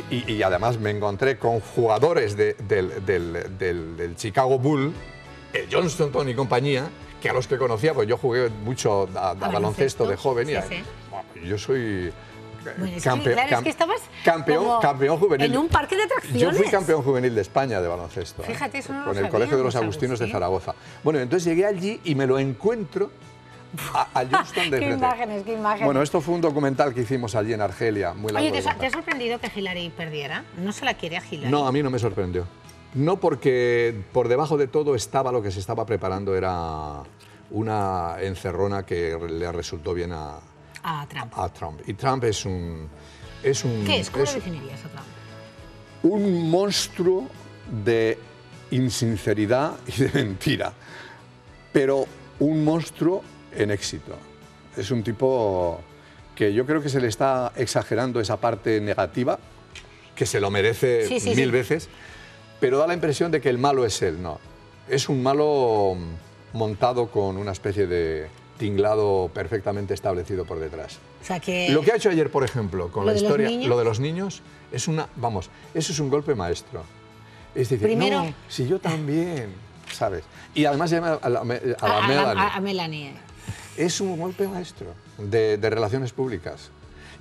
y además me encontré con jugadores del Chicago Bull, el John Stockton y compañía, que a los que conocía, pues yo jugué mucho a baloncesto de joven. Y yo soy... Bueno, es que estabas campeón juvenil. En un parque de atracciones. Yo fui campeón juvenil de España de baloncesto. Fíjate, eso no con el Colegio de los Agustinos de Zaragoza. Bueno, entonces llegué allí y me lo encuentro a Johnston de frente. Qué imágenes. Bueno, esto fue un documental que hicimos allí en Argelia. Muy largo. Oye, ¿te ha sorprendido que Hillary perdiera? ¿No se la quiere a Hillary? No, a mí no me sorprendió. No, porque por debajo de todo estaba lo que se estaba preparando, era una encerrona que le resultó bien a Trump. Y Trump es un... ¿Qué es? ¿Cómo lo definirías a Trump? Un monstruo de insinceridad y de mentira, pero un monstruo en éxito. Es un tipo que yo creo que se le está exagerando esa parte negativa, que se lo merece mil veces, pero da la impresión de que el malo es él. No, es un malo montado con una especie de tinglado perfectamente establecido por detrás. O sea que... Lo que ha hecho ayer, por ejemplo, con la historia, lo de los niños, es una... Vamos, eso es un golpe maestro. Es decir, primero, no, si yo también, ¿sabes? Y además llama a Melanie. Es un golpe maestro de relaciones públicas.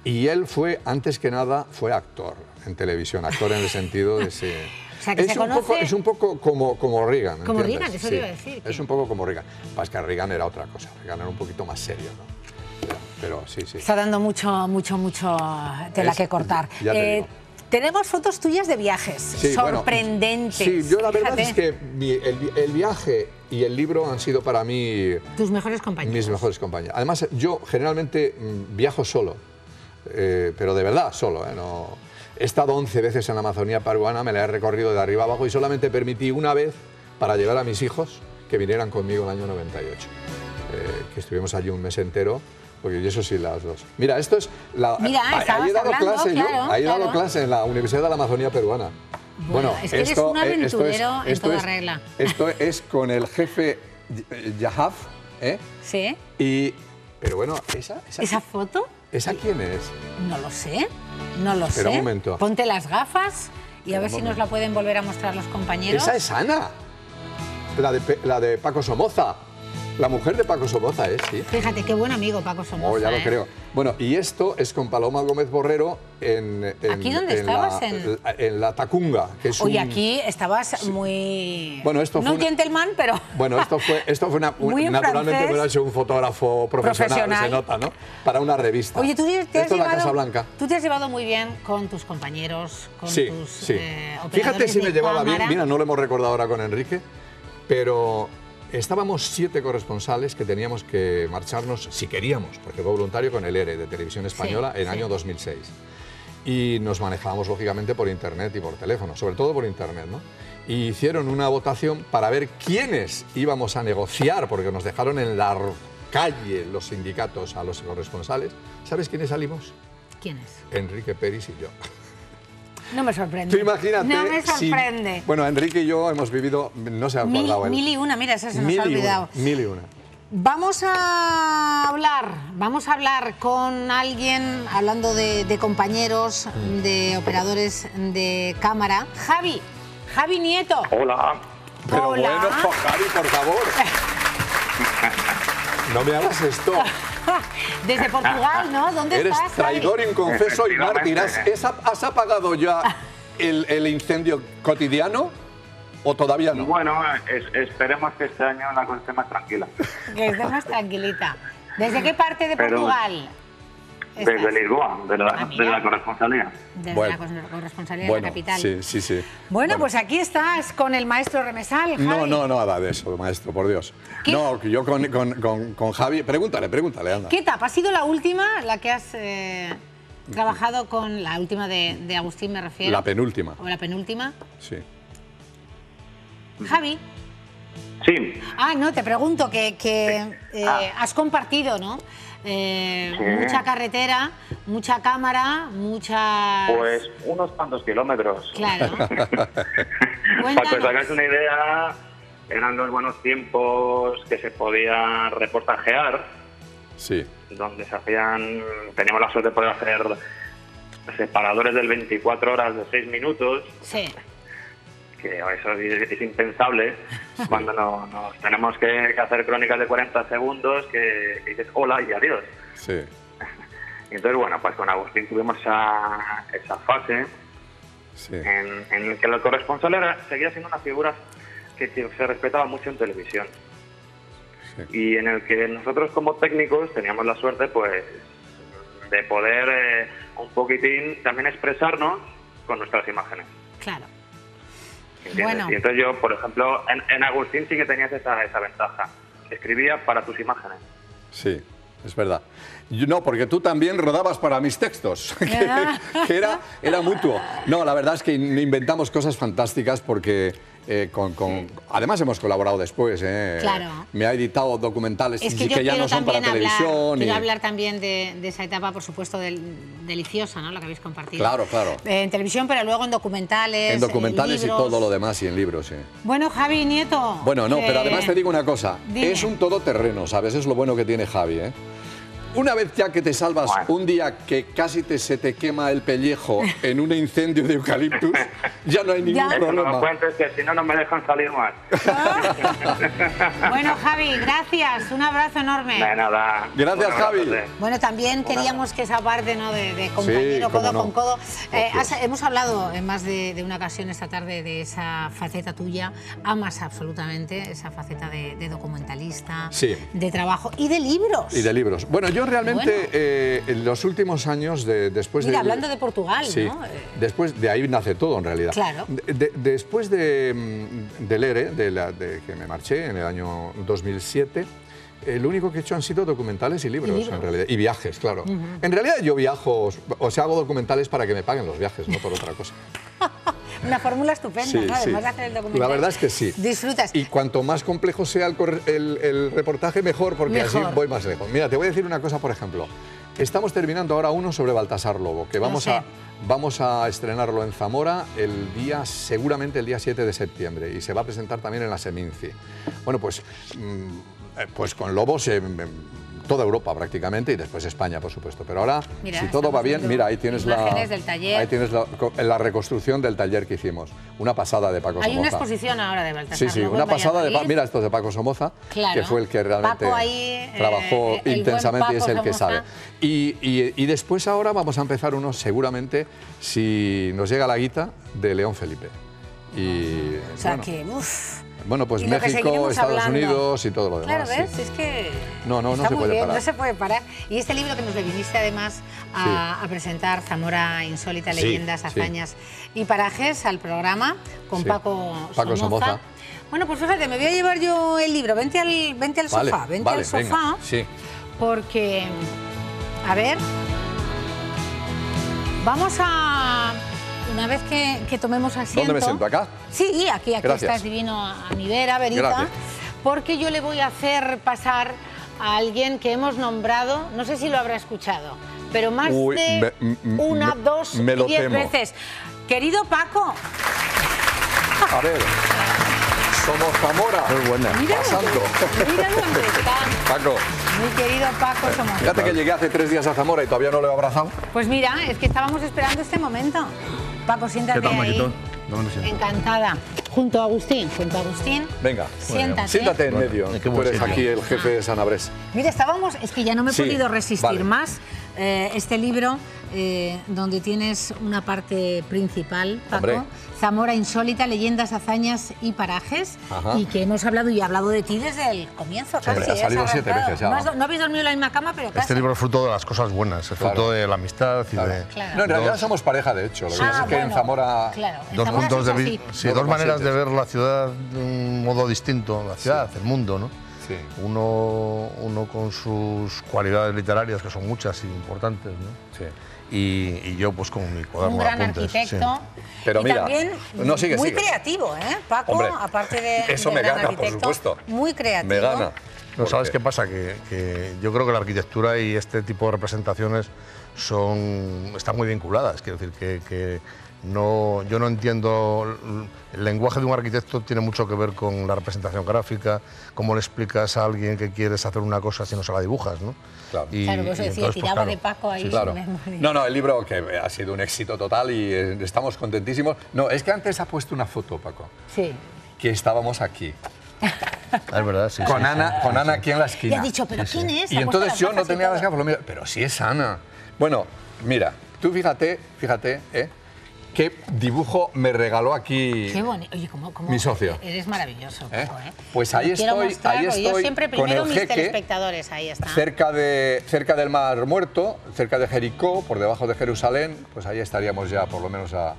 Y él fue, antes que nada, fue actor en televisión, actor en el sentido de ese... O sea, que es un poco como Reagan. Como Reagan, eso te iba a decir. Es un poco como Reagan. Pasa que Reagan era otra cosa. Reagan era un poquito más serio, ¿no? Pero sí. Está dando mucho tela que cortar. Ya te digo. Tenemos fotos tuyas de viajes, sorprendentes. Bueno, sí, yo la verdad es que el viaje y el libro han sido para mí... Tus mejores compañeros. Mis mejores compañeros. Además, yo generalmente viajo solo, pero de verdad solo, no... He estado 11 veces en la Amazonía peruana, me la he recorrido de arriba abajo y solamente permití una vez para llevar a mis hijos que vinieran conmigo en el año 98. Que estuvimos allí un mes entero, porque eso sí, las dos. Mira, esto es... ahí he dado clase en la Universidad de la Amazonía peruana. Bueno, es que eres un aventurero en toda regla. Esto es con el jefe Yahaf, Sí. Pero bueno, ¿Esa foto? ¿Esa quién es? No lo sé, no lo sé. Espera un momento. Ponte las gafas y a ver si nos la pueden volver a mostrar los compañeros. Esa es Ana, la de Paco Somoza. La mujer de Paco Somoza, sí. Fíjate, qué buen amigo Paco Somoza. Oh, ya lo creo. Bueno, y esto es con Paloma Gómez Borrero ¿Aquí dónde estabas? En la Tacunga, que es aquí estabas muy... Bueno, esto fue un gentleman, pero... Bueno, esto fue naturalmente me lo ha hecho un fotógrafo profesional, se nota, ¿no? Para una revista. Oye, tú te has la Casa Blanca. Tú te has llevado muy bien con tus compañeros, con tus operadores. Fíjate si me llevaba cámara. bien. Mira, no lo hemos recordado ahora con Enrique, pero... Estábamos 7 corresponsales que teníamos que marcharnos, si queríamos, porque fue voluntario, con el ERE de Televisión Española en año 2006. Y nos manejábamos, lógicamente, por internet y por teléfono, sobre todo por internet, ¿no? Y hicieron una votación para ver quiénes íbamos a negociar, porque nos dejaron en la calle los sindicatos a los corresponsales. ¿Sabes quiénes salimos? ¿Quiénes? Enrique Peris y yo. No me sorprende. Tú imagínate. No me sorprende. Bueno, Enrique y yo hemos vivido, no se ha acordado él. 1001, mira, eso se nos ha olvidado. 1001. Vamos a hablar con alguien, hablando de compañeros, de operadores de cámara. Javi Nieto. Hola. Pero Hola. bueno, Javi, por favor. No me hagas esto. Desde Portugal, ¿no? ¿Dónde Eres estás? traidor, inconfeso y mártir. ¿Has apagado ya el incendio cotidiano o todavía no? Bueno, esperemos que este año la cosa esté más tranquila. Que esté más tranquilita. ¿Desde qué parte de Portugal? Desde Lisboa, de la corresponsalía. Desde la corresponsalía de la capital. Sí. Bueno, pues aquí estás con el maestro Remesal, Javi. No, nada de eso, maestro, por Dios. No, yo con Javi... Pregúntale, anda. ¿Qué etapa ha sido la última, la que has trabajado con... La última de Agustín, me refiero? La penúltima. ¿O la penúltima? Sí. Javi. Sí. No, te pregunto que has compartido, ¿no? Mucha carretera, mucha cámara, muchas... Pues unos cuantos kilómetros. Claro. Para que os hagáis una idea, eran los buenos tiempos que se podía reportajear. Sí. Donde se hacían... Teníamos la suerte de poder hacer separadores del 24 horas de 6 minutos. Sí. Que eso es impensable cuando nos tenemos que hacer crónicas de 40 segundos que dices hola y adiós. Sí. Y entonces, bueno, pues con Agustín tuvimos esa fase en que el corresponsal seguía siendo una figura que se respetaba mucho en televisión. Sí. Y en el que nosotros como técnicos teníamos la suerte pues de poder un poquitín también expresarnos con nuestras imágenes. Claro. Bueno. Y entonces yo, por ejemplo, en Agustín sí que tenías esa ventaja. Escribía para tus imágenes. Sí, es verdad. No, porque tú también rodabas para mis textos, que era mutuo. No, la verdad es que inventamos cosas fantásticas porque además hemos colaborado después. Claro. Me ha editado documentales que ya no son para televisión. Quiero hablar también de esa etapa, por supuesto, deliciosa, ¿no? La que habéis compartido. Claro. En televisión, pero luego en documentales. En documentales libros. Y todo lo demás, y en libros, sí. Bueno, Javi Nieto. Bueno, no, pero además te digo una cosa. Dime. Es un todoterreno, ¿sabes? Es lo bueno que tiene Javi, ¿eh? Una vez ya que te salvas un día que casi se te quema el pellejo en un incendio de eucaliptus, ya no hay ningún problema. No me cuentes que si no, no me dejan salir más. Bueno, Javi, gracias. Un abrazo enorme. De nada. Gracias, Javi. Bueno, también queríamos que esa parte, ¿no?, de compañero, codo con codo. Hemos hablado en más de una ocasión esta tarde de esa faceta tuya. Amas absolutamente esa faceta de documentalista, de trabajo y de libros. Bueno, yo realmente en los últimos años, después de... Mira, hablando de Portugal, ¿no? Después de ahí nace todo, en realidad. Claro. Después del ERE, de que me marché en el año 2007, lo único que he hecho han sido documentales y libros, en realidad. Y viajes, claro. En realidad yo viajo, o sea, hago documentales para que me paguen los viajes, no por otra cosa. Una fórmula estupenda, ¿no? Además de hacer el documental. La verdad es que sí. Disfrutas. Y cuanto más complejo sea el reportaje, mejor, porque así voy más lejos. Mira, te voy a decir una cosa, por ejemplo. Estamos terminando ahora uno sobre Baltasar Lobo, que vamos a estrenarlo en Zamora seguramente el día 7 de septiembre, y se va a presentar también en la Seminci. Bueno, pues con Lobo toda Europa prácticamente, y después España, por supuesto. Pero ahora, mira, si todo va bien, mira, ahí tienes la reconstrucción del taller que hicimos. Una pasada de Paco Somoza. Hay una exposición ahora de Baltasar Lobo. Sí, una pasada de... Mira, esto es de Paco Somoza, que fue el que realmente trabajó intensamente y es el que sabe. Y después ahora vamos a empezar uno, seguramente, si nos llega la guita, de León Felipe. O sea que... Bueno, pues México, Estados Unidos y todo lo demás. Claro, ¿ves? Es que no se puede parar. No se puede parar. Y este libro que nos le viniste además a presentar, Zamora Insólita, Leyendas, Hazañas y Parajes, al programa con Paco Somoza. Bueno, pues fíjate, me voy a llevar yo el libro. Vente al sofá, al sofá. Venga, porque, a ver, vamos a... Una vez que tomemos asiento... ¿Dónde me siento? ¿Acá? Sí, aquí estás divino a mi vera, Verita. Gracias. Porque yo le voy a hacer pasar a alguien que hemos nombrado, no sé si lo habrá escuchado, pero más de 1, 2, 10 veces. Querido Paco. A ver, somos Zamora. Muy buena. Pasando. Mira dónde está. Paco. Mi querido Paco Somoza. Fíjate que llegué hace 3 días a Zamora y todavía no lo he abrazado. Pues mira, es que estábamos esperando este momento. Paco, siéntate ahí. Encantada. Junto a Agustín. Venga, siéntate. Siéntate en medio. Tú eres aquí el jefe de Sanabres. Mira, es que ya no me he podido resistir más. este libro donde tienes una parte principal, Paco, Hombre. Zamora insólita, leyendas, hazañas y parajes, Ajá. y que hemos hablado y hablado de ti desde el comienzo, casi. Hombre, ha salido has 7 arrancado. veces ya. No habéis dormido en la misma cama, pero casi. Este libro es fruto de las cosas buenas, es fruto de la amistad y de... Claro. No, en realidad somos pareja, de hecho. Lo que pasa es que en Zamora... Claro, en Dos Zamora puntos de sois vista, así. sí, dos maneras de ver la ciudad de un modo distinto, la ciudad, el mundo, ¿no? Sí. Uno con sus cualidades literarias, que son muchas y importantes, ¿no? Sí. Y yo pues con mi cuaderno Un de gran apuntes. arquitecto. Pero y mira, también no, sigue, muy sigue. creativo, ¿eh, Paco? Hombre, aparte de eso de me gran gana, por arquitecto, supuesto. Muy creativo. Me gana. No, ¿sabes qué pasa? Que yo creo que la arquitectura y este tipo de representaciones están muy vinculadas. Quiero decir que yo no entiendo... El lenguaje de un arquitecto tiene mucho que ver con la representación gráfica, cómo le explicas a alguien que quieres hacer una cosa si no se la dibujas, ¿no? Claro. Claro, pues decía, entonces, tiraba claro, de Paco ahí. Sí, claro. No, el libro que ha sido un éxito total y estamos contentísimos. No, es que antes ha puesto una foto, Paco, Sí. que estábamos aquí. Es verdad, sí. Con sí, Ana, sí, con Ana sí. aquí en la Y esquina. has dicho, ¿pero quién es? Y Ha puesto entonces las yo no gafas y tenía todo. las gafas, lo miro, pero sí es Ana. Bueno, mira, tú fíjate, qué dibujo me regaló aquí Qué bonito. Oye, ¿cómo mi socio. Eres maravilloso, Paco, ¿eh? Pues ahí Lo quiero estoy, mostrar, ahí porque yo estoy siempre con primero el mis jeque, telespectadores, ahí está. cerca del Mar Muerto, cerca de Jericó, por debajo de Jerusalén, pues ahí estaríamos ya por lo menos a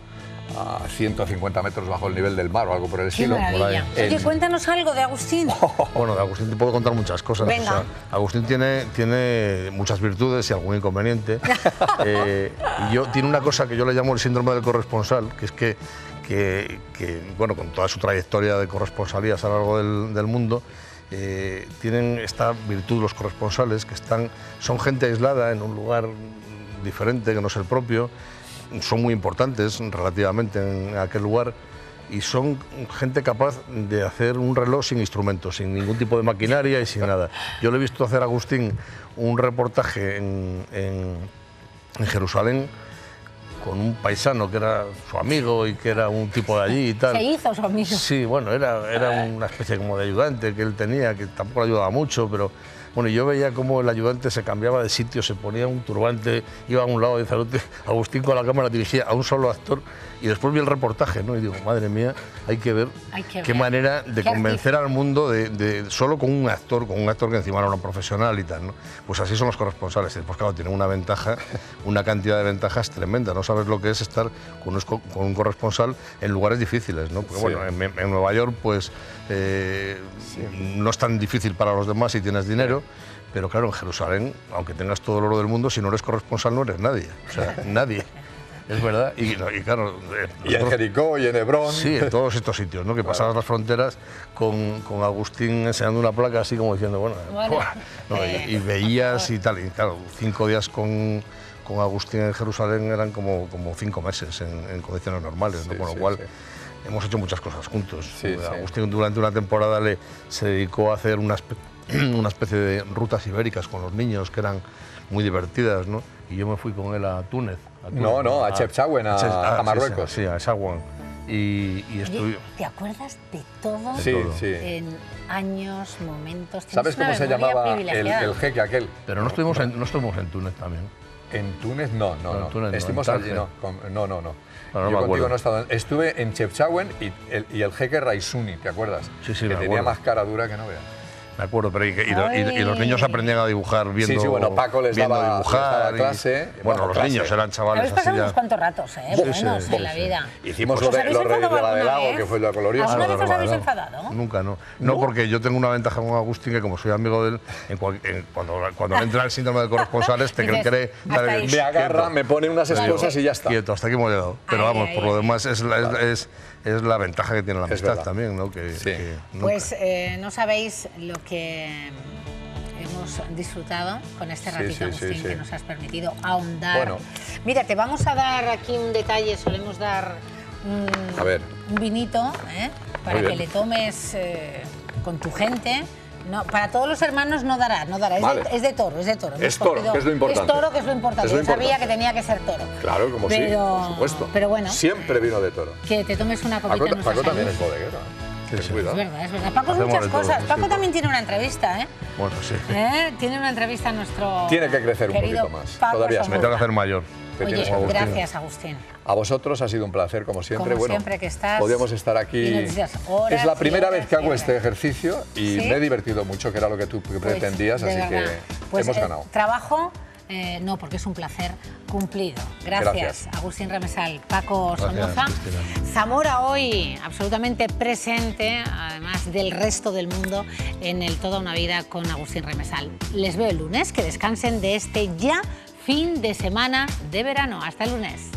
150 metros bajo el nivel del mar o algo por el Qué estilo. maravilla. Oye, cuéntanos algo de Agustín. Bueno, de Agustín te puedo contar muchas cosas. Venga. O sea, Agustín tiene muchas virtudes y algún inconveniente. Y tiene una cosa que yo le llamo el síndrome del corresponsal, que es que bueno, con toda su trayectoria de corresponsalías a lo largo del mundo, tienen esta virtud los corresponsales, que son gente aislada en un lugar diferente, que no es el propio, son muy importantes relativamente en aquel lugar y son gente capaz de hacer un reloj sin instrumentos, sin ningún tipo de maquinaria y sin nada. Yo le he visto hacer a Agustín un reportaje en Jerusalén con un paisano que era su amigo y que era un tipo de allí y tal. Se hizo su amigo. Sí, bueno, era una especie como de ayudante que él tenía, que tampoco le ayudaba mucho, pero... Bueno, yo veía cómo el ayudante se cambiaba de sitio, se ponía un turbante, iba a un lado y Agustín con la cámara dirigía a un solo actor y después vi el reportaje, ¿no? Y digo, madre mía, hay que ver qué manera de convencer al mundo solo con un actor que encima era un profesional y tal, ¿no? Pues así son los corresponsales. Pues claro, tienen una ventaja, una cantidad de ventajas tremenda. No sabes lo que es estar con un corresponsal en lugares difíciles, ¿no? Porque Sí. bueno, en Nueva York, pues no es tan difícil para los demás si tienes dinero. Pero claro, en Jerusalén, aunque tengas todo el oro del mundo, si no eres corresponsal no eres nadie. O sea, nadie. Es verdad. Y claro... Y en Jericó y en Hebrón. Sí, en todos estos sitios, ¿no? Que pasabas las fronteras con Agustín enseñando una placa así como diciendo, bueno... ¿no? Y veías y tal. Y claro, 5 días con Agustín en Jerusalén eran como 5 meses en condiciones normales, ¿no? Sí, Con lo sí, cual... sí. Hemos hecho muchas cosas juntos. Sí, sí. Agustín durante una temporada se dedicó a hacer una especie de rutas ibéricas con los niños que eran muy divertidas, ¿no? Y yo me fui con él a Túnez. A Chefchaouen, a Marruecos. Sí, a Essaouan. Y estuve... ¿Te acuerdas de todo? Sí, sí. En años, momentos. ¿Sabes cómo se llamaba el jeque aquel? Pero no estuvimos en Túnez también. En Túnez no. En Túnez no, Estuvimos en allí, Tánger. no. No Yo me contigo acuerdo. no he estado. Estuve en Chefchaouen y el jeque Raisuni, ¿te acuerdas? Sí, que me tenía acuerdo. más cara dura que no veas. Me acuerdo, pero y los niños aprendían a dibujar viendo, Sí, bueno, Paco les viendo daba dibujar. clase. Bueno, los niños eran chavales Habéis así pasado ya. unos cuantos ratos, buenos en la vida. Hicimos ¿Os lo habéis de enfadado la del alguna lago, vez? que fue lo glorioso. ¿Alguna vez os habéis No. enfadado? Nunca, no. No, porque yo tengo una ventaja con Agustín, que como soy amigo de él, cuando le entra el síndrome del corresponsal, Dices, cree... hasta ahí. Me agarra, me pone unas esposas y ya está. Quieto, hasta aquí hemos llegado. Pero vamos, por lo demás es la ventaja que tiene la amistad también, ¿no? Que nunca. Pues no sabéis lo que hemos disfrutado con este ratito, Agustín, que nos has permitido ahondar. Bueno. Mira, te vamos a dar aquí un detalle, solemos dar un vinito, para que le tomes con tu gente. No, para todos los hermanos no dará, Vale. es de toro. Es toro, que es lo importante. Es toro, que es lo importante. Es lo Yo sabía importante. que tenía que ser toro. Claro, como sí, por supuesto. Pero bueno, Siempre vino de toro. que te tomes una copita en nuestra Paco también salud. es bodeguero. ten cuidado. Es verdad. Paco es Hacemos muchas de todo, cosas. sí, Paco todo. también tiene una entrevista, ¿eh? Bueno, sí. Tiene una entrevista a nuestro Tiene que crecer un querido poquito más. Paco Todavía Somoza. Me tengo que hacer mayor. Te Oye, tienes que gustar. gracias, Agustín. A vosotros ha sido un placer, como siempre. Como siempre que estás. Podíamos estar aquí. y nos decías horas Es la y primera horas vez que y hago horas. este ejercicio y ¿Sí? me he divertido mucho, que era lo que tú pretendías, Pues, de así verdad. que Pues, hemos ganado. Trabajo, no, porque es un placer cumplido. Gracias, Agustín Remesal, Paco Somoza. Zamora hoy absolutamente presente, además del resto del mundo, en el Toda una Vida con Agustín Remesal. Les veo el lunes, que descansen de este ya fin de semana de verano. Hasta el lunes.